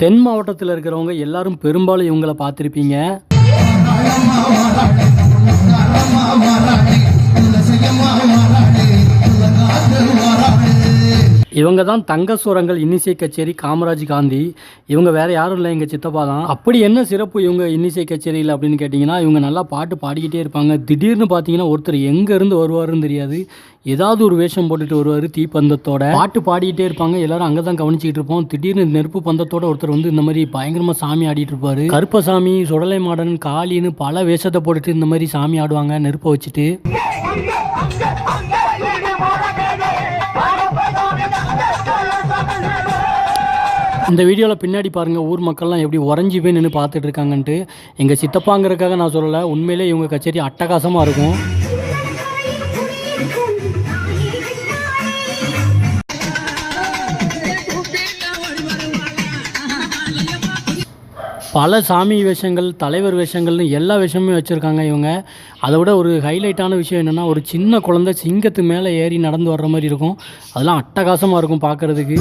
தென் மாவட்டத்தில் இருக்கிறவங்க எல்லாரும் பெரும்பாலும் இவங்களை பார்த்துருப்பீங்க. இவங்க தான் தங்க சுரங்கள் இன்னிசை கச்சேரி காமராஜ் காந்தி. இவங்க வேறு யாரும் இல்லை, எங்கள் சித்தப்பா தான். அப்படி என்ன சிறப்பு இவங்க இன்னிசை கச்சேரியில் அப்படின்னு கேட்டிங்கன்னா, இவங்க நல்லா பாட்டு பாடிக்கிட்டே இருப்பாங்க. திடீர்னு பார்த்தீங்கன்னா ஒருத்தர் எங்கேருந்து வருவாருன்னு தெரியாது, ஏதாவது ஒரு வேஷம் போட்டுட்டு வருவார் தீப்பந்தத்தோட. பாட்டு பாடிக்கிட்டே இருப்பாங்க, எல்லாரும் அங்கே தான் கவனிச்சிக்கிட்டு இருப்போம். திடீர்னு நெருப்பு பந்தத்தோட ஒருத்தர் வந்து இந்த மாதிரி பயங்கரமாக சாமி ஆடிட்டு இருப்பார். கருப்பசாமி, சுடலை மாடன், காளின்னு பல வேஷத்தை போட்டுட்டு இந்த மாதிரி சாமி ஆடுவாங்க நெருப்பை வச்சுட்டு. இந்த வீடியோவில் பின்னாடி பாருங்கள், ஊர் மக்கள்லாம் எப்படி உறைஞ்சி போய் நின்று பார்த்துட்டு இருக்காங்கன்ட்டு. எங்கள் சித்தப்பாங்கிறதுக்காக நான் சொல்லலை, உண்மையிலே இவங்க கச்சேரி அட்டகாசமாக இருக்கும். பல சாமி வேஷங்கள், தலைவர் வேஷங்கள்னு எல்லா வேஷமும் வச்சுருக்காங்க இவங்க. அதை விட ஒரு ஹைலைட்டான விஷயம் என்னென்னா, ஒரு சின்ன குழந்தை சிங்கத்து மேலே ஏறி நடந்து வர்ற மாதிரி இருக்கும். அதெல்லாம் அட்டகாசமாக இருக்கும் பார்க்குறதுக்கு.